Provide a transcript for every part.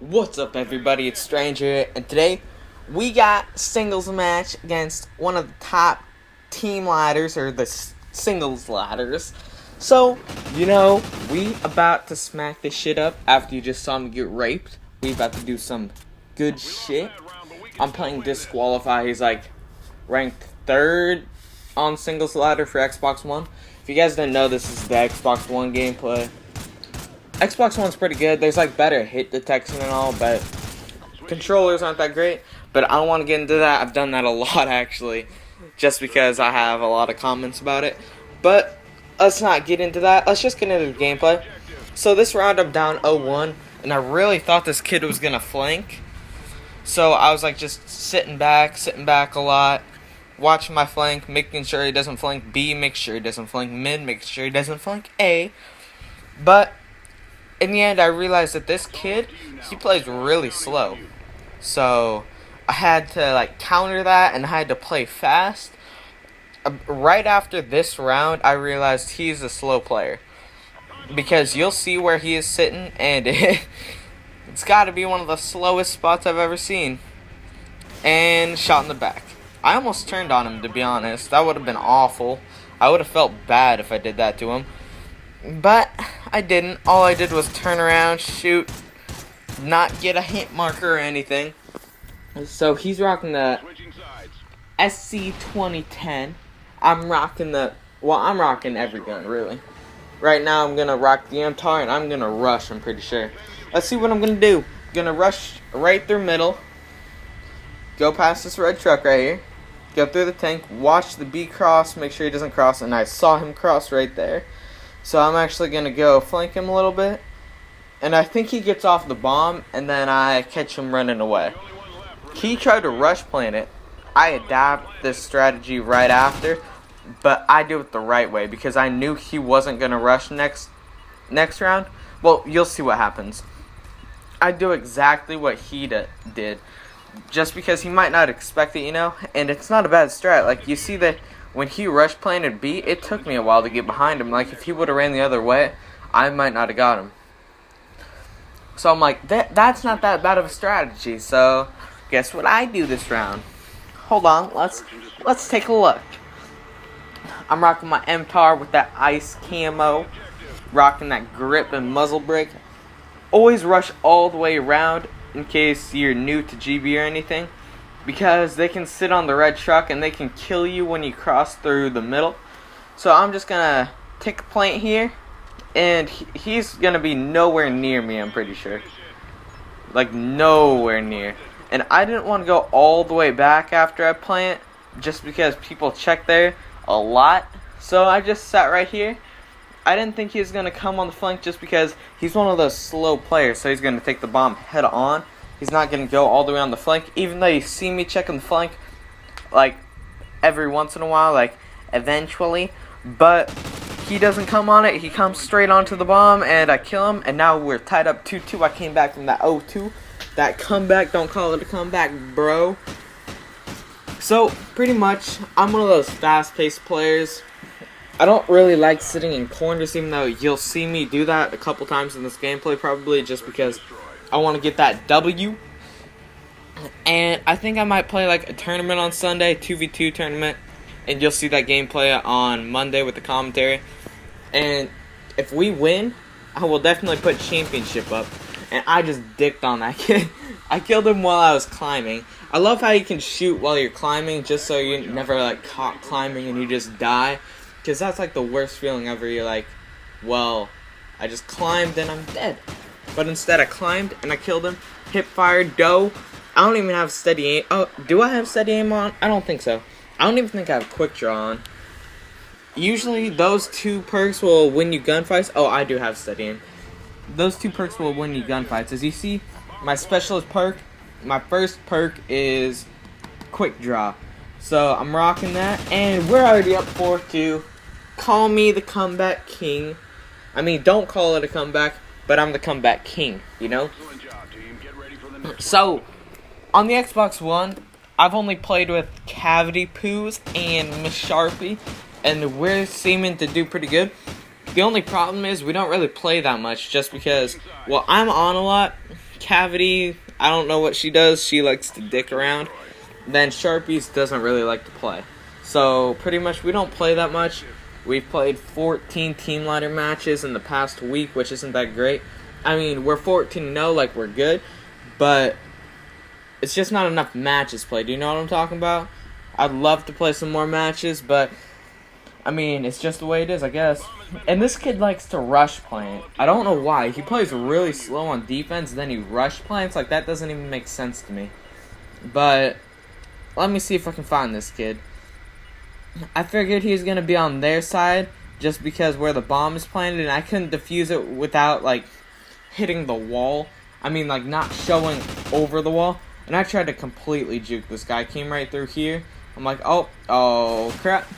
What's up, everybody? It's Stranger, and today we got singles match against one of the top team ladders, or the singles ladders. So, we about to smack this shit up after you just saw me get raped. We about to do some good shit. I'm playing Disqualify. He's like ranked 3rd on singles ladder for Xbox One. If you guys didn't know, this is the Xbox One gameplay. Xbox One's pretty good. There's like better hit detection and all, but controllers aren't that great. But I don't want to get into that. I've done that a lot actually, just because I have a lot of comments about it. But let's not get into that. Let's just get into the gameplay. So this round I'm down 0-1, and I really thought this kid was gonna flank. So I was like just sitting back a lot, watching my flank, making sure he doesn't flank B, make sure he doesn't flank mid, make sure he doesn't flank A. But in the end, I realized that this kid, he plays really slow. So I had to counter that, and I had to play fast. Right after this round, I realized he's a slow player, because you'll see where he is sitting, and it's got to be one of the slowest spots I've ever seen. And shot in the back. I almost turned on him, to be honest. That would have been awful. I would have felt bad if I did that to him. But I didn't. All I did was turn around, shoot, not get a hit marker or anything. So he's rocking the SC2010. I'm rocking I'm rocking every gun, really. Right now I'm going to rock the MTAR, and I'm going to rush, I'm pretty sure. Let's see what I'm going to do. I'm going to rush right through middle. Go past this red truck right here. Go through the tank. Watch the B cross. Make sure he doesn't cross. And I saw him cross right there. So I'm actually going to go flank him a little bit. And I think he gets off the bomb, and then I catch him running away. He tried to rush plant it. I adapt this strategy right after, but I do it the right way because I knew he wasn't going to rush next round. Well, you'll see what happens. I do exactly what he did, just because he might not expect it, and it's not a bad strat. Like, you see that when he rush planted B, it took me a while to get behind him. Like, if he would have ran the other way, I might not have got him. So I'm like, that's not that bad of a strategy. So guess what I do this round? Hold on, let's take a look. I'm rocking my MTAR with that ice camo, rocking that grip and muzzle brake. Always rush all the way around in case you're new to GB or anything, because they can sit on the red truck and they can kill you when you cross through the middle. So I'm just gonna take a plant here, and he's gonna be nowhere near me, I'm pretty sure. Like, nowhere near. And I didn't want to go all the way back after I plant, just because people check there a lot. So I just sat right here. I didn't think he was gonna come on the flank, just because he's one of those slow players, so he's gonna take the bomb head on. He's not going to go all the way on the flank, even though you see me checking the flank, every once in a while, eventually. But he doesn't come on it. He comes straight onto the bomb, and I kill him. And now we're tied up 2-2. I came back from that 0-2. That comeback, don't call it a comeback, bro. So, pretty much, I'm one of those fast-paced players. I don't really like sitting in corners, even though you'll see me do that a couple times in this gameplay, probably, just because I want to get that W. And I think I might play a tournament on Sunday, 2v2 tournament, and you'll see that gameplay on Monday with the commentary. And if we win, I will definitely put championship up. And I just dicked on that kid. I killed him while I was climbing. I love how you can shoot while you're climbing, just so you're never caught climbing and you just die, because that's the worst feeling ever. You're like, well, I just climbed and I'm dead. But instead I climbed and I killed him. Hip fire, dough. I don't even have steady aim. Oh, do I have steady aim on? I don't think so. I don't even think I have quick draw on. Usually those two perks will win you gunfights. Oh, I do have steady aim. Those two perks will win you gunfights. As you see, my specialist perk, my first perk is quick draw. So I'm rocking that, and we're already up 4-2. Call me the comeback king. I mean, don't call it a comeback, but I'm the comeback king, So, on the Xbox One, I've only played with Cavity Poos and Miss Sharpie, and we're seeming to do pretty good. The only problem is we don't really play that much, just because, well, I'm on a lot, Cavity, I don't know what she does. She likes to dick around. Then Sharpies doesn't really like to play. So pretty much we don't play that much. We've played 14 team ladder matches in the past week, which isn't that great. I mean, we're 14-0, like we're good, but it's just not enough matches played. Do you know what I'm talking about? I'd love to play some more matches, but I mean, it's just the way it is, I guess. And this kid likes to rush plant. I don't know why. He plays really slow on defense, then he rush plants. Like, that doesn't even make sense to me. But let me see if I can find this kid. I figured he was going to be on their side just because where the bomb is planted, and I couldn't defuse it without, like, hitting the wall. I mean, like, not showing over the wall. And I tried to completely juke this guy. Came right through here. I'm like, oh, crap.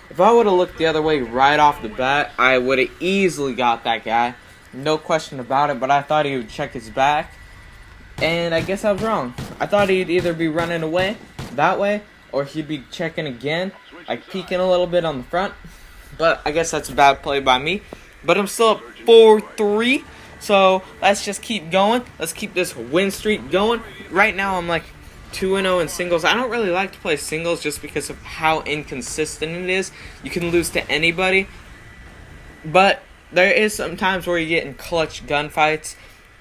If I would have looked the other way right off the bat, I would have easily got that guy. No question about it, but I thought he would check his back. And I guess I was wrong. I thought he'd either be running away that way, or he'd be checking again, like peeking a little bit on the front. But I guess that's a bad play by me. But I'm still up 4-3. So let's just keep going. Let's keep this win streak going. Right now I'm like 2-0 in singles. I don't really like to play singles just because of how inconsistent it is. You can lose to anybody. But there is some times where you get in clutch gunfights.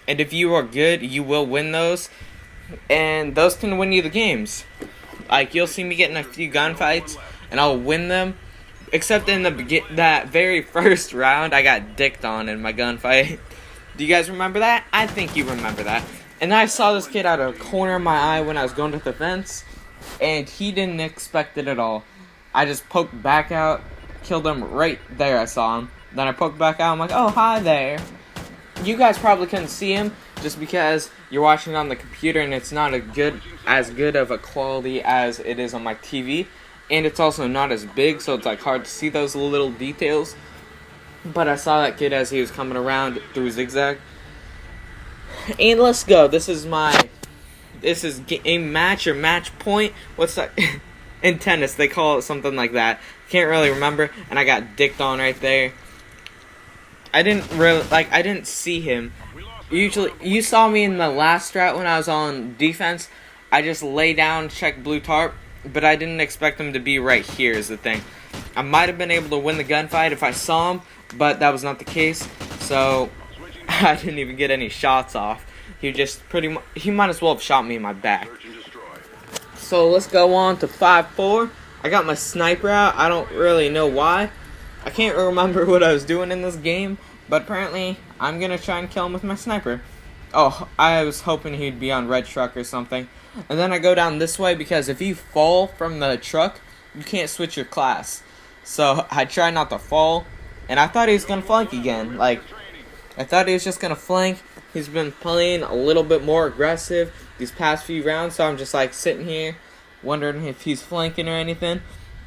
And if you are good, you will win those. And those can win you the games. Like, you'll see me getting a few gunfights, and I'll win them. Except in that very first round, I got dicked on in my gunfight. Do you guys remember that? I think you remember that. And I saw this kid out of the corner of my eye when I was going to the fence, and he didn't expect it at all. I just poked back out, killed him right there. I saw him. Then I poked back out. I'm like, oh, hi there. You guys probably couldn't see him just because you're watching on the computer and it's not as good of a quality as it is on my TV. And it's also not as big, so it's like hard to see those little details. But I saw that kid as he was coming around through zigzag. And let's go. This is game match or match point. What's that? In tennis, they call it something like that. Can't really remember. And I got dicked on right there. I didn't see him. Usually, you saw me in the last strat when I was on defense. I just lay down, check blue tarp, but I didn't expect him to be right here is the thing. I might have been able to win the gunfight if I saw him, but that was not the case. So, I didn't even get any shots off. He might as well have shot me in my back. So, let's go on to 5-4. I got my sniper out. I don't really know why. I can't remember what I was doing in this game, but apparently I'm going to try and kill him with my sniper. Oh, I was hoping he'd be on red truck or something. And then I go down this way because if you fall from the truck, you can't switch your class. So I try not to fall, and I thought he was going to flank again. Like, I thought he was just going to flank. He's been playing a little bit more aggressive these past few rounds, so I'm just like sitting here wondering if he's flanking or anything.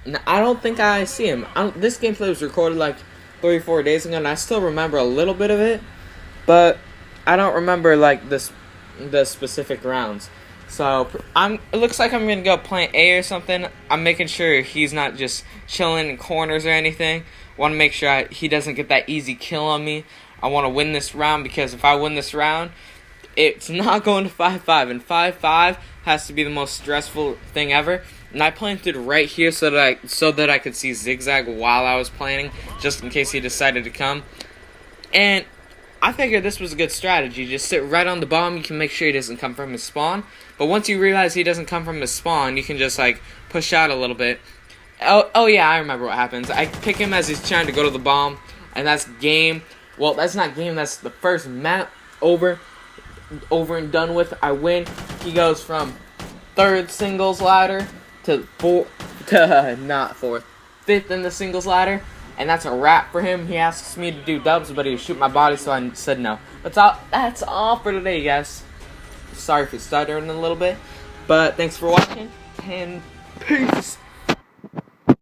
And I don't think I see him. This gameplay was recorded like 3-4 days ago, and I still remember a little bit of it, but I don't remember like the specific rounds. So it looks like I'm gonna go plant A or something. I'm making sure he's not just chilling in corners or anything. Want to make sure he doesn't get that easy kill on me. I want to win this round because if I win this round, it's not going to 5-5, and 5-5 has to be the most stressful thing ever. And I planted right here so that I could see zigzag while I was planting, just in case he decided to come. And I figured this was a good strategy. Just sit right on the bomb. You can make sure he doesn't come from his spawn. But once you realize he doesn't come from his spawn, you can just like push out a little bit. Oh yeah, I remember what happens. I pick him as he's trying to go to the bomb, and that's game. Well, that's not game. That's the first map over and done with. I win. He goes from third singles ladder to not fourth, fifth in the singles ladder, and that's a wrap for him. He asks me to do dubs, but he would shoot my body, so I said no. But that's all for today, guys. Sorry for stuttering a little bit, but thanks for watching, and peace.